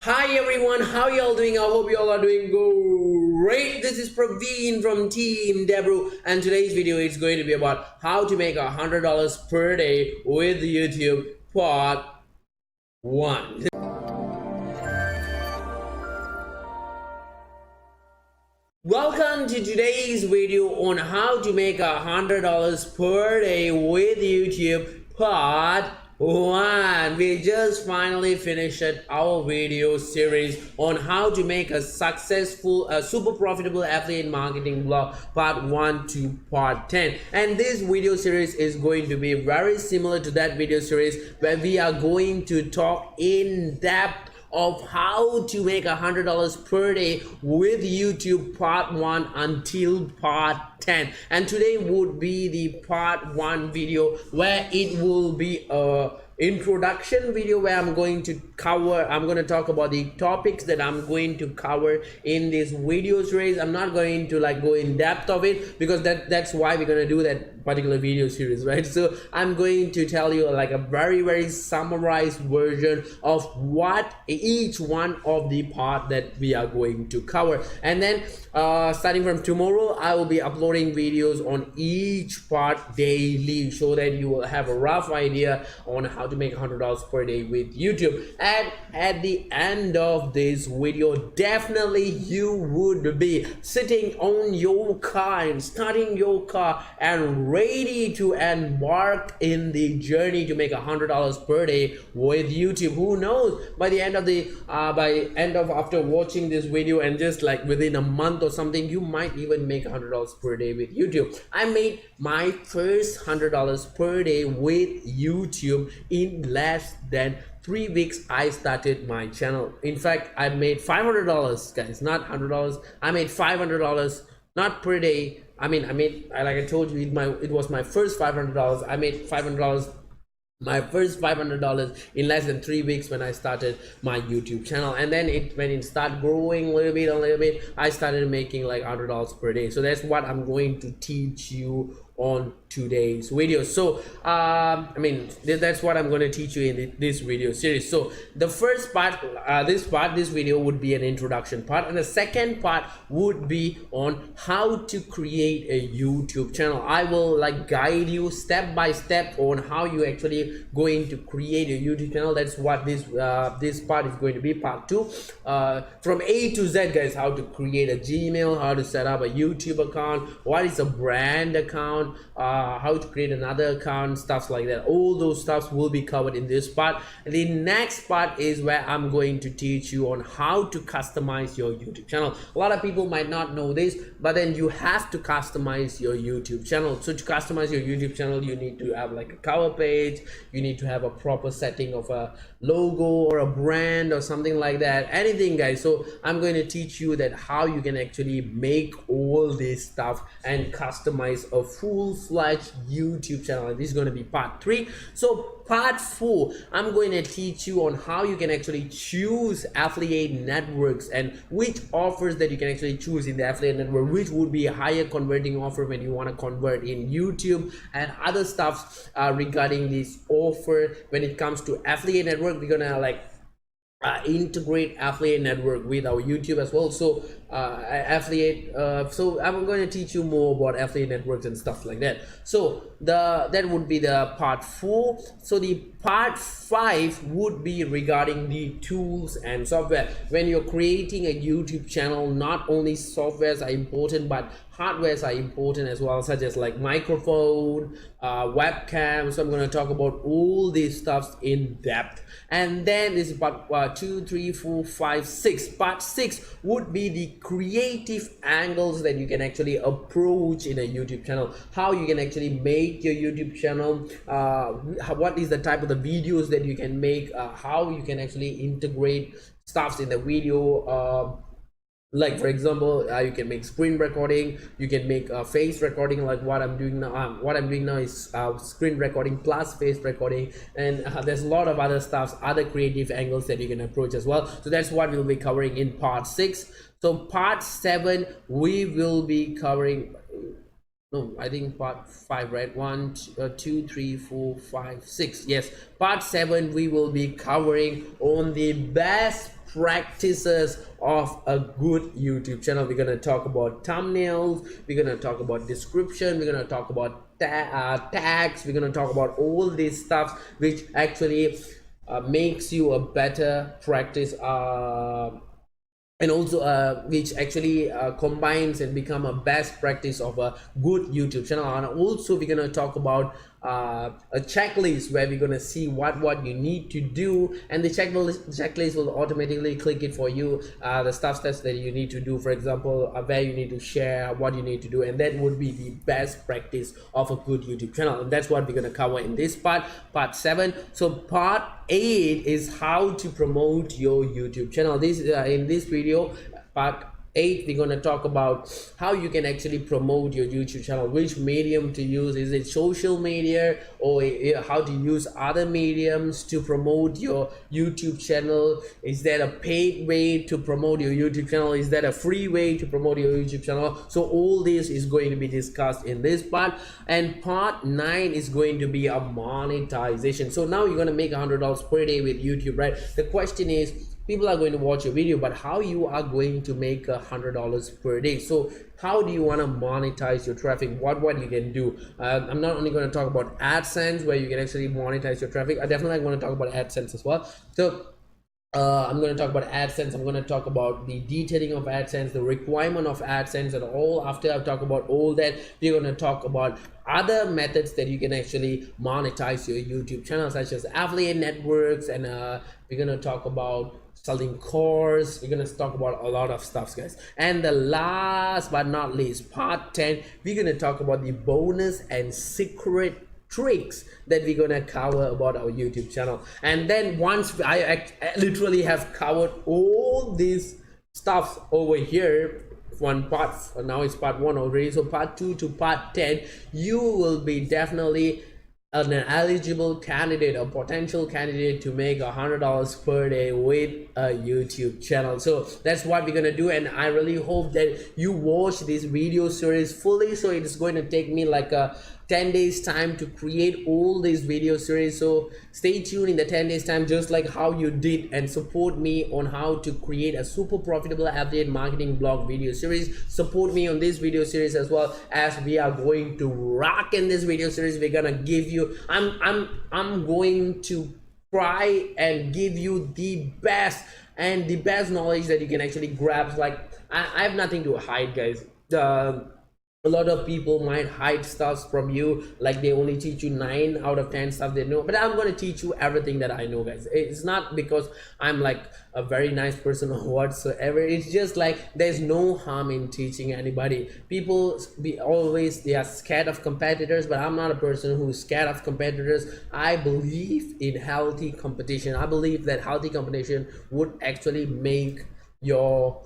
Hi everyone, how y'all doing? I hope y'all are doing great. This is Praveen from Team Debru, and today's video is going to be about how to make $100 per day with YouTube part 1. Welcome to today's video on how to make $100 per day with YouTube part 1. We just finally finished our video series on how to make a successful super profitable affiliate marketing blog part 1 to part 10, and this video series is going to be very similar to that video series where we are going to talk in depth of how to make $100 per day with YouTube part 1 until part 10. And today would be the part 1 video where it will be a introduction video where I'm going to talk about the topics that I'm going to cover in this video series. I'm not going to go in depth of it because that's why we're going to do that particular video series, right? So I'm going to tell you a very summarized version of what each one of the part that we are going to cover, and then starting from tomorrow I will be uploading videos on each part daily so that you will have a rough idea on how to make $100 per day with YouTube. And at the end of this video, definitely you would be sitting on your car and starting your car and ready to embark in the journey to make $100 per day with YouTube. Who knows, by the end of after watching this video and just within a month or something, you might even make $100 per day with YouTube. I made my first $100 per day with YouTube in less than 3 weeks. I started my channel. In fact, I made $500, guys, not $100. I made $500, not per day. I made, like I told you, it was my first $500. I made $500, my first $500 in less than 3 weeks when I started my YouTube channel. And then when it started growing a little bit, I started making $100 per day. So that's what I'm going to teach you on today's video. So that's what I'm going to teach you in this video series. So the first part, this video would be an introduction part, and the second part would be on how to create a YouTube channel. I will guide you step by step on how you actually going to create a YouTube channel. That's what this part is going to be, part 2, from A to Z, guys. How to create a Gmail, how to set up a YouTube account, what is a brand account, how to create another account, stuff like that. All those stuffs will be covered in this part. The next part is where I'm going to teach you on how to customize your YouTube channel. A lot of people might not know this, but then you have to customize your YouTube channel. So to customize your YouTube channel, you need to have a cover page, you need to have a proper setting of a logo or a brand or something like that, anything, guys. So I'm going to teach you that how you can actually make all this stuff and customize a full-fledged YouTube channel. And this is going to be part 3. So part 4, I'm going to teach you on how you can actually choose affiliate networks and which offers that you can actually choose in the affiliate network, which would be a higher converting offer when you want to convert in YouTube, and other stuff regarding this offer. When it comes to affiliate network, we're gonna integrate affiliate network with our YouTube as well. So so I'm going to teach you more about affiliate networks and stuff like that. So that would be the part 4. So the part 5 would be regarding the tools and software. When you're creating a YouTube channel, not only softwares are important, but hardwares are important as well, such as microphone, webcam. So I'm going to talk about all these stuffs in depth. And then this is part 2, 3, 4, 5, 6. Part 6 would be the creative angles that you can actually approach in a YouTube channel, how you can actually make your YouTube channel, what is the type of the videos that you can make, how you can actually integrate stuffs in the video. For example, you can make screen recording, you can make face recording, like what I'm doing now. What I'm doing now is screen recording plus face recording, and there's a lot of other stuff, other creative angles that you can approach as well. So that's what we'll be covering in part 6. So part 7 we will be covering, no, I think part 5, right? 1, 2, 3, 4, 5, 6. Yes, part 7 we will be covering on the best practices of a good YouTube channel. We're gonna talk about thumbnails, we're gonna talk about description, we're gonna talk about tags, we're gonna talk about all these stuff which actually makes you a better practice and also which actually combines and become a best practice of a good YouTube channel. And also we're going to talk about a checklist where we're going to see what you need to do, and the checklist will automatically click it for you, the stuff that you need to do, for example where you need to share, what you need to do, and that would be the best practice of a good YouTube channel. And that's what we're going to cover in this part 7. So part 8 is how to promote your YouTube channel. This in this video, part 8, we're going to talk about how you can actually promote your YouTube channel, which medium to use. Is it social media, or how to use other mediums to promote your YouTube channel? Is there a paid way to promote your YouTube channel? Is there a free way to promote your YouTube channel? So all this is going to be discussed in this part. And part 9 is going to be a monetization. So now you're going to make $100 per day with YouTube, right? The question is, people are going to watch your video, but how you are going to make $100 per day? So how do you want to monetize your traffic? What you can do? I'm not only going to talk about AdSense, where you can actually monetize your traffic. I definitely want to talk about AdSense as well. So I'm going to talk about AdSense. I'm going to talk about the detailing of AdSense, the requirement of AdSense, and all. After I've talked about all that, we're going to talk about other methods that you can actually monetize your YouTube channel, such as affiliate networks, and we're going to talk about selling course. We're gonna talk about a lot of stuff, guys. And the last but not least, part 10, we're gonna talk about the bonus and secret tricks that we're gonna cover about our YouTube channel. And then once I literally have covered all these stuff over here, one part, now it's part 1 already, so part 2 to part 10, you will be definitely an eligible candidate, a potential candidate to make $100 per day with a YouTube channel. So that's what we're gonna do, and I really hope that you watch this video series fully. So it's going to take me like a 10 days time to create all these video series. So stay tuned in the 10 days time, just like how you did, and support me on how to create a super profitable affiliate marketing blog video series. Support me on this video series as well, as we are going to rock in this video series. We're gonna give you, I'm going to try and give you the best knowledge that you can actually grab. Like I have nothing to hide, guys. A lot of people might hide stuff from you, like they only teach you 9 out of 10 stuff they know, but I'm going to teach you everything that I know, guys. It's not because I'm like a very nice person or whatsoever. It's just like there's no harm in teaching anybody. People they are scared of competitors, but I'm not a person who's scared of competitors. I believe in healthy competition. I believe that healthy competition would actually make your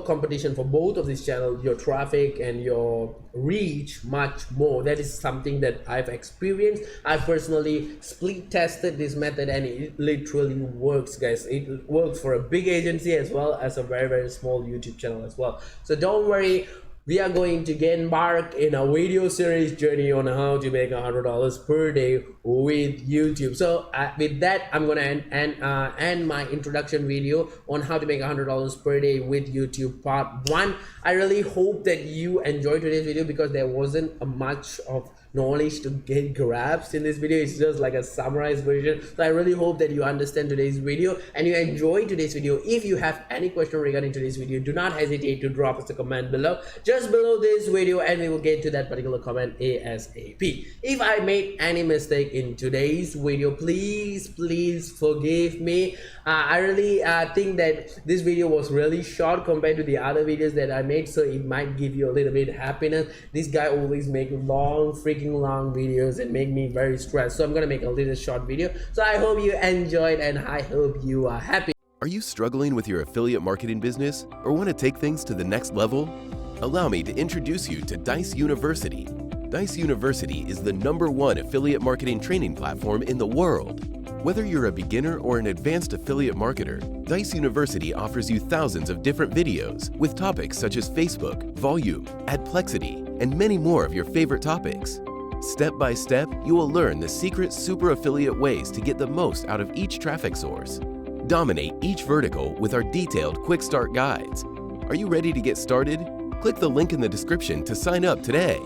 competition for both of these channels, your traffic and your reach, much more. That is something that I've experienced. I personally split tested this method, and it literally works, guys. It works for a big agency as well as a very small YouTube channel as well. So don't worry, we are going to get embarked in a video series journey on how to make $100 per day with YouTube. So with that, I'm gonna end my introduction video on how to make $100 per day with YouTube part 1. I really hope that you enjoyed today's video, because there wasn't a much of knowledge to get grasped in this video. It's just like a summarized version. So I really hope that you understand today's video and you enjoy today's video. If you have any question regarding today's video, do not hesitate to drop us a comment below, just below this video, and we will get to that particular comment ASAP. If I made any mistake in today's video, please forgive me. I really think that this video was really short compared to the other videos that I made, so it might give you a little bit happiness. This guy always make freaking long videos and make me very stressed, so I'm gonna make a little short video. So I hope you enjoyed, and I hope you are happy. Are you struggling with your affiliate marketing business or want to take things to the next level? Allow me to introduce you to Dijs University. Dijs University is the #1 affiliate marketing training platform in the world. Whether you're a beginner or an advanced affiliate marketer, Dijs University offers you thousands of different videos with topics such as Facebook, volume, adplexity, and many more of your favorite topics. Step by step, you will learn the secret super affiliate ways to get the most out of each traffic source. Dominate each vertical with our detailed quick start guides. Are you ready to get started? Click the link in the description to sign up today.